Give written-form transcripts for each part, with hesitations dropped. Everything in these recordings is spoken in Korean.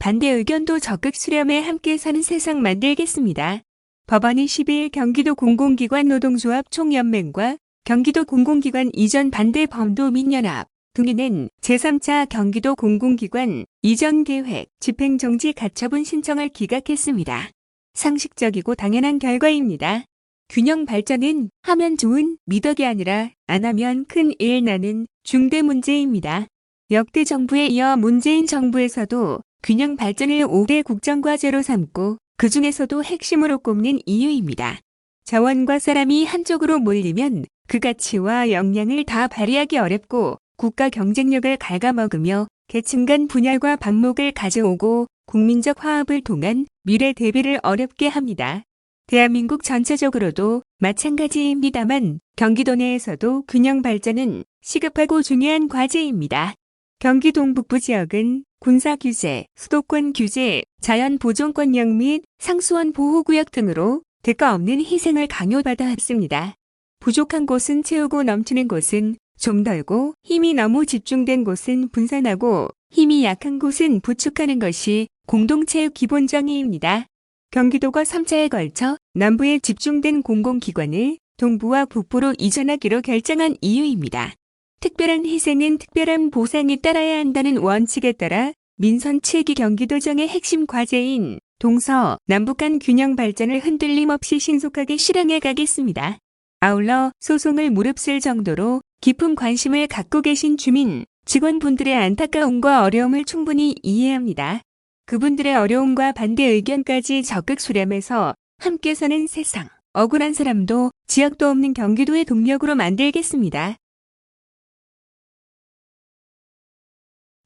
반대 의견도 적극 수렴해 함께 사는 세상 만들겠습니다. 법원이 12일 경기도 공공기관 노동조합 총연맹과 경기도 공공기관 이전 반대 범도민연합 등이 낸 제3차 경기도 공공기관 이전 계획 집행정지 가처분 신청을 기각했습니다. 상식적이고 당연한 결과입니다. 균형 발전은 하면 좋은 미덕이 아니라 안 하면 큰 일 나는 중대 문제입니다. 역대 정부에 이어 문재인 정부에서도 균형 발전을 5대 국정과제로 삼고 그 중에서도 핵심으로 꼽는 이유입니다. 자원과 사람이 한쪽으로 몰리면 그 가치와 역량을 다 발휘하기 어렵고 국가 경쟁력을 갉아먹으며 계층 간 분열과 반목을 가져오고 국민적 화합을 통한 미래 대비를 어렵게 합니다. 대한민국 전체적으로도 마찬가지입니다만 경기도 내에서도 균형 발전은 시급하고 중요한 과제입니다. 경기 동북부 지역은 군사 규제, 수도권 규제, 자연 보존권역 및 상수원 보호구역 등으로 대가 없는 희생을 강요받아 왔습니다. 부족한 곳은 채우고 넘치는 곳은 좀 덜고 힘이 너무 집중된 곳은 분산하고 힘이 약한 곳은 부축하는 것이 공동체의 기본 정의입니다. 경기도가 3차에 걸쳐 남부에 집중된 공공기관을 동부와 북부로 이전하기로 결정한 이유입니다. 특별한 희생은 특별한 보상이 따라야 한다는 원칙에 따라 민선 7기 경기도정의 핵심 과제인 동서, 남북 간 균형 발전을 흔들림 없이 신속하게 실행해 가겠습니다. 아울러 소송을 무릅쓸 정도로 깊은 관심을 갖고 계신 주민, 직원분들의 안타까움과 어려움을 충분히 이해합니다. 그분들의 어려움과 반대 의견까지 적극 수렴해서 함께 사는 세상, 억울한 사람도 지역도 없는 경기도의 동력으로 만들겠습니다.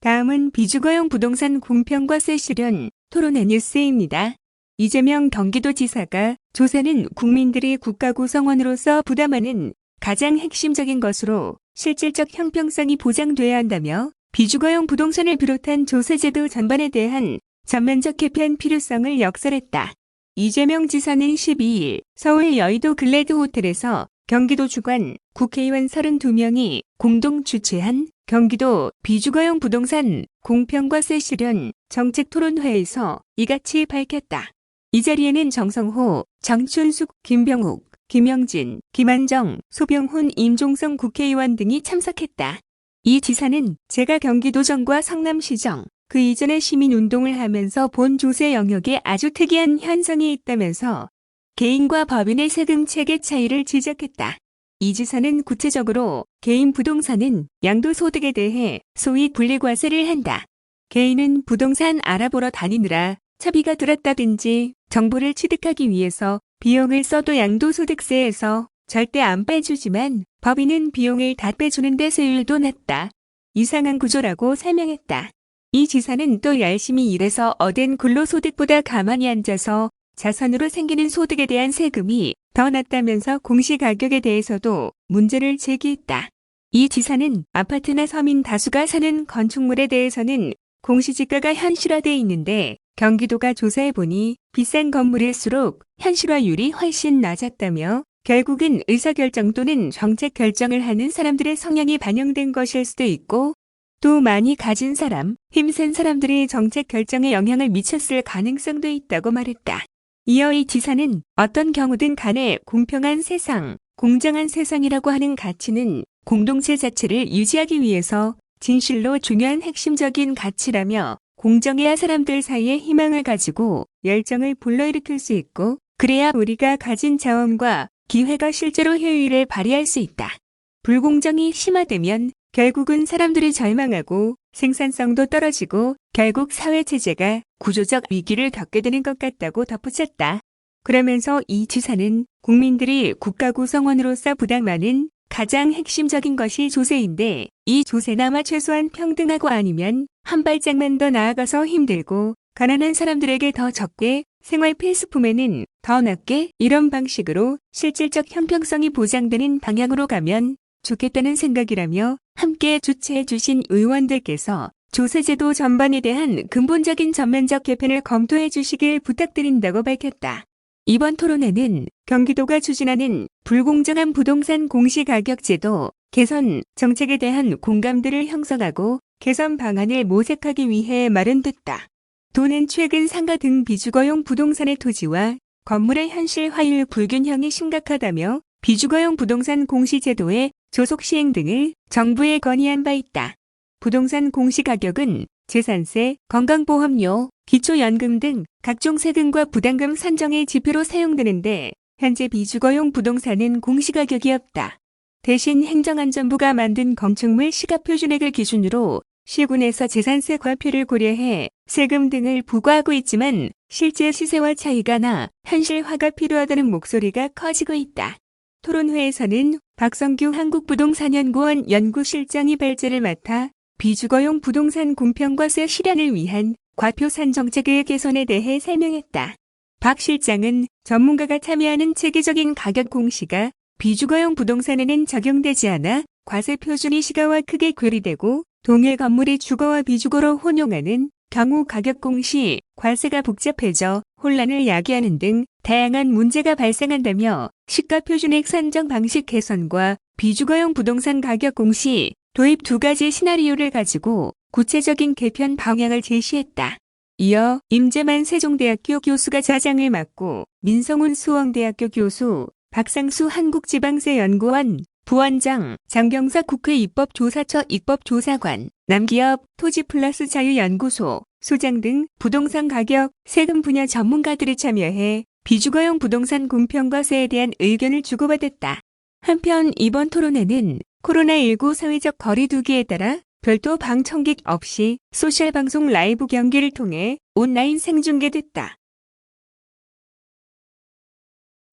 다음은 비주거용 부동산 공평과 세 실현 토론회 뉴스입니다. 이재명 경기도지사가 조세는 국민들이 국가 구성원으로서 부담하는 가장 핵심적인 것으로 실질적 형평성이 보장돼야 한다며 비주거용 부동산을 비롯한 조세제도 전반에 대한 전면적 개편 필요성을 역설했다. 이재명 지사는 12일 서울 여의도 글래드 호텔에서 경기도 주관 국회의원 32명이 공동 주최한 경기도 비주거용 부동산 공평과 세 실현 정책 토론회에서 이같이 밝혔다. 이 자리에는 정성호, 정춘숙, 김병욱, 김영진, 김한정, 소병훈, 임종성 국회의원 등이 참석했다. 이 지사는 제가 경기도정과 성남시정, 그 이전에 시민운동을 하면서 본 조세 영역에 아주 특이한 현상이 있다면서 개인과 법인의 세금 체계 차이를 지적했다. 이 지사는 구체적으로 개인 부동산은 양도소득에 대해 소위 분리과세를 한다. 개인은 부동산 알아보러 다니느라 차비가 들었다든지 정보를 취득하기 위해서 비용을 써도 양도소득세에서 절대 안 빼주지만 법인은 비용을 다 빼주는데 세율도 낮다. 이상한 구조라고 설명했다. 이 지사는 또 열심히 일해서 얻은 근로소득보다 가만히 앉아서 자산으로 생기는 소득에 대한 세금이 더 낮다면서 공시가격에 대해서도 문제를 제기했다. 이 지사는 아파트나 서민 다수가 사는 건축물에 대해서는 공시지가가 현실화돼 있는데 경기도가 조사해보니 비싼 건물일수록 현실화율이 훨씬 낮았다며 결국은 의사결정 또는 정책 결정을 하는 사람들의 성향이 반영된 것일 수도 있고 또 많이 가진 사람, 힘센 사람들이 정책 결정에 영향을 미쳤을 가능성도 있다고 말했다. 이어 이 지사는 어떤 경우든 간에 공평한 세상, 공정한 세상이라고 하는 가치는 공동체 자체를 유지하기 위해서 진실로 중요한 핵심적인 가치라며 공정해야 사람들 사이에 희망을 가지고 열정을 불러일으킬 수 있고 그래야 우리가 가진 자원과 기회가 실제로 효율을 발휘할 수 있다. 불공정이 심화되면 결국은 사람들이 절망하고 생산성도 떨어지고 결국 사회체제가 구조적 위기를 겪게 되는 것 같다고 덧붙였다. 그러면서 이 지사는 국민들이 국가 구성원으로서 부담하는 가장 핵심적인 것이 조세인데 이 조세나마 최소한 평등하고 아니면 한 발짝만 더 나아가서 힘들고 가난한 사람들에게 더 적게 생활 필수품에는 더 낮게 이런 방식으로 실질적 형평성이 보장되는 방향으로 가면 좋겠다는 생각이라며 함께 주최해 주신 의원들께서 조세제도 전반에 대한 근본적인 전면적 개편을 검토해 주시길 부탁드린다고 밝혔다. 이번 토론회는 경기도가 추진하는 불공정한 부동산 공시가격제도 개선 정책에 대한 공감대를 형성하고 개선 방안을 모색하기 위해 마련됐다. 도는 최근 상가 등 비주거용 부동산의 토지와 건물의 현실 화율 불균형이 심각하다며 비주거용 부동산 공시제도의 조속 시행 등을 정부에 건의한 바 있다. 부동산 공시가격은 재산세, 건강보험료, 기초연금 등 각종 세금과 부담금 산정의 지표로 사용되는데 현재 비주거용 부동산은 공시가격이 없다. 대신 행정안전부가 만든 건축물 시가표준액을 기준으로 시군에서 재산세 과표를 고려해 세금 등을 부과하고 있지만 실제 시세와 차이가 나 현실화가 필요하다는 목소리가 커지고 있다. 토론회에서는 박성규 한국부동산연구원 연구실장이 발제를 맡아 비주거용 부동산 공평과세 실현을 위한 과표 산정체계의 개선에 대해 설명했다. 박 실장은 전문가가 참여하는 체계적인 가격 공시가 비주거용 부동산에는 적용되지 않아 과세 표준이 시가와 크게 괴리되고 동일 건물이 주거와 비주거로 혼용하는 경우 가격 공시, 과세가 복잡해져 혼란을 야기하는 등 다양한 문제가 발생한다며 시가 표준액 산정 방식 개선과 비주거용 부동산 가격 공시 도입 두 가지 시나리오를 가지고 구체적인 개편 방향을 제시했다. 이어 임재만 세종대학교 교수가 자장을 맡고 민성훈 수원대학교 교수, 박상수 한국지방세연구원 부원장, 장경사 국회 입법조사처 입법조사관, 남기업 토지플러스 자유연구소 소장 등 부동산 가격, 세금 분야 전문가들이 참여해 비주거용 부동산 공평과세에 대한 의견을 주고받았다. 한편 이번 토론회는 코로나19 사회적 거리 두기에 따라 별도 방청객 없이 소셜방송 라이브 경기를 통해 온라인 생중계됐다.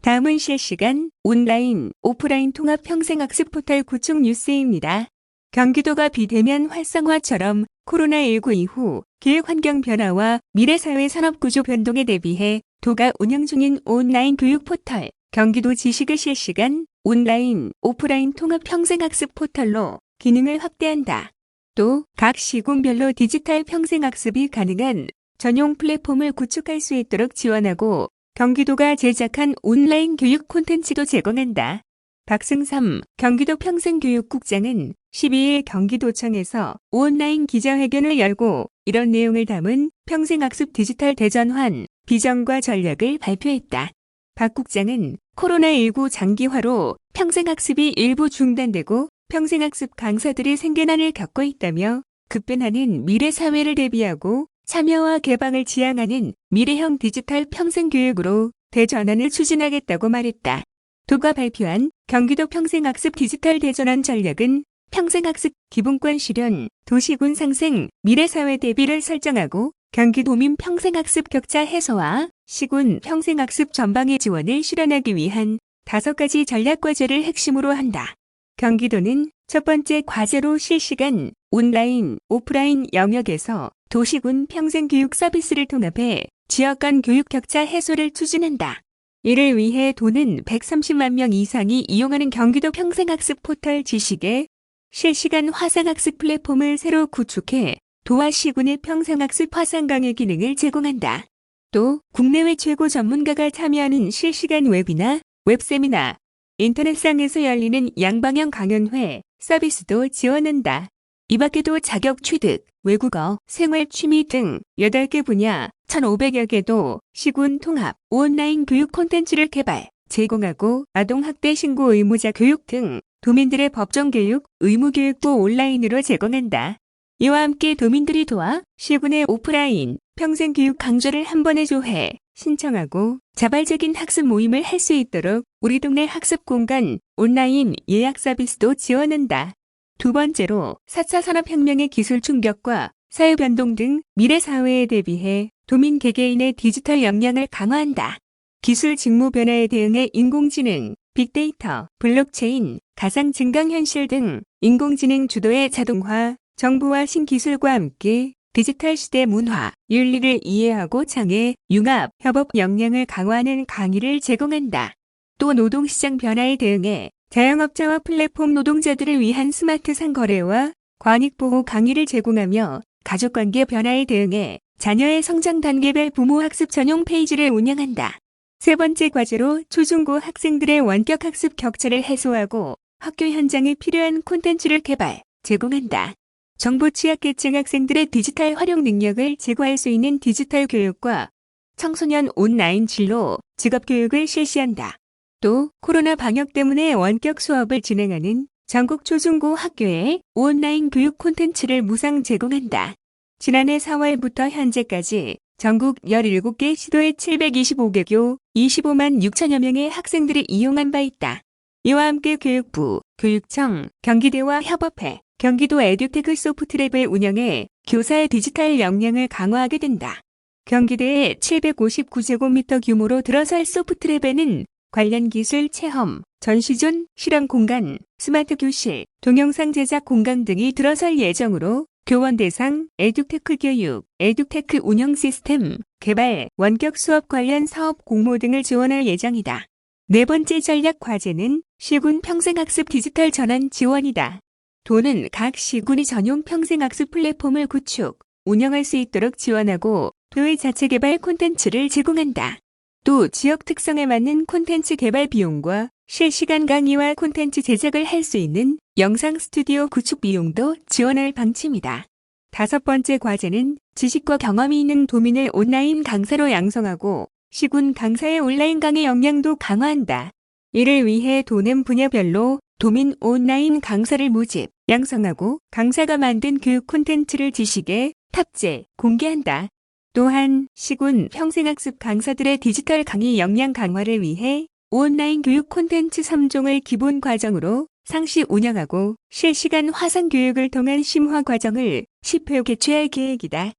다음은 실시간 온라인, 오프라인 통합 평생학습 포털 구축 뉴스입니다. 경기도가 비대면 활성화처럼 코로나19 이후 기획환경 변화와 미래사회 산업구조 변동에 대비해 도가 운영 중인 온라인 교육 포털 경기도 지식을 실시간 온라인, 오프라인 통합 평생학습 포털로 기능을 확대한다. 또 각 시군별로 디지털 평생학습이 가능한 전용 플랫폼을 구축할 수 있도록 지원하고 경기도가 제작한 온라인 교육 콘텐츠도 제공한다. 박승삼 경기도 평생교육국장은 12일 경기도청에서 온라인 기자회견을 열고 이런 내용을 담은 평생학습 디지털 대전환 비전과 전략을 발표했다. 박 국장은 코로나19 장기화로 평생학습이 일부 중단되고 평생학습 강사들이 생계난을 겪고 있다며 급변하는 미래사회를 대비하고 참여와 개방을 지향하는 미래형 디지털 평생교육으로 대전환을 추진하겠다고 말했다. 도가 발표한 경기도 평생학습 디지털 대전환 전략은 평생학습 기본권 실현, 도시군 상생, 미래사회 대비를 설정하고 경기도민 평생학습 격차 해소와 시군 평생학습 전방의 지원을 실현하기 위한 5가지 전략과제를 핵심으로 한다. 경기도는 첫 번째 과제로 실시간 온라인, 오프라인 영역에서 도시군 평생교육 서비스를 통합해 지역 간 교육 격차 해소를 추진한다. 이를 위해 도는 130만 명 이상이 이용하는 경기도 평생학습 포털 지식에 실시간 화상학습 플랫폼을 새로 구축해 도와 시군의 평생학습 화상 강의 기능을 제공한다. 또 국내외 최고 전문가가 참여하는 실시간 웹이나 웹세미나, 인터넷상에서 열리는 양방향 강연회 서비스도 지원한다. 이 밖에도 자격 취득, 외국어, 생활 취미 등 8개 분야 1,500여 개도 시군 통합 온라인 교육 콘텐츠를 개발, 제공하고 아동학대 신고 의무자 교육 등 도민들의 법정 교육, 의무 교육도 온라인으로 제공한다. 이와 함께 도민들이 도와 시군의 오프라인 평생교육 강좌를 한 번에 조회, 신청하고 자발적인 학습 모임을 할 수 있도록 우리 동네 학습 공간 온라인 예약 서비스도 지원한다. 두 번째로 4차 산업혁명의 기술 충격과 사회 변동 등 미래 사회에 대비해 도민 개개인의 디지털 역량을 강화한다. 기술 직무 변화에 대응해 인공지능, 빅데이터, 블록체인, 가상 증강현실 등 인공지능 주도의 자동화, 정보화 신기술과 함께 디지털 시대 문화, 윤리를 이해하고 장애, 융합, 협업 역량을 강화하는 강의를 제공한다. 또 노동시장 변화에 대응해 자영업자와 플랫폼 노동자들을 위한 스마트 상거래와 권익보호 강의를 제공하며 가족관계 변화에 대응해 자녀의 성장 단계별 부모 학습 전용 페이지를 운영한다. 세 번째 과제로 초중고 학생들의 원격 학습 격차를 해소하고 학교 현장에 필요한 콘텐츠를 개발, 제공한다. 정보 취약계층 학생들의 디지털 활용 능력을 제고할 수 있는 디지털 교육과 청소년 온라인 진로, 직업 교육을 실시한다. 또 코로나 방역 때문에 원격 수업을 진행하는 전국 초중고 학교에 온라인 교육 콘텐츠를 무상 제공한다. 지난해 4월부터 현재까지 전국 17개 시도에 725개교 25만 6천여 명의 학생들이 이용한 바 있다. 이와 함께 교육부, 교육청, 경기대와 협업해 경기도 에듀테크 소프트랩을 운영해 교사의 디지털 역량을 강화하게 된다. 경기대의 759제곱미터 규모로 들어설 소프트랩에는 관련 기술 체험, 전시존, 실험 공간, 스마트 교실, 동영상 제작 공간 등이 들어설 예정으로 교원 대상, 에듀테크 교육, 에듀테크 운영 시스템, 개발, 원격 수업 관련 사업 공모 등을 지원할 예정이다. 네 번째 전략 과제는 시군 평생학습 디지털 전환 지원이다. 도는 각 시군이 전용 평생학습 플랫폼을 구축, 운영할 수 있도록 지원하고 도의 자체 개발 콘텐츠를 제공한다. 또 지역 특성에 맞는 콘텐츠 개발 비용과 실시간 강의와 콘텐츠 제작을 할 수 있는 영상 스튜디오 구축 비용도 지원할 방침이다. 다섯 번째 과제는 지식과 경험이 있는 도민을 온라인 강사로 양성하고 시군 강사의 온라인 강의 역량도 강화한다. 이를 위해 도는 분야별로 도민 온라인 강사를 모집, 양성하고 강사가 만든 교육 콘텐츠를 지식에 탑재, 공개한다. 또한 시군 평생학습 강사들의 디지털 강의 역량 강화를 위해 온라인 교육 콘텐츠 3종을 기본 과정으로 상시 운영하고 실시간 화상 교육을 통한 심화 과정을 10회 개최할 계획이다.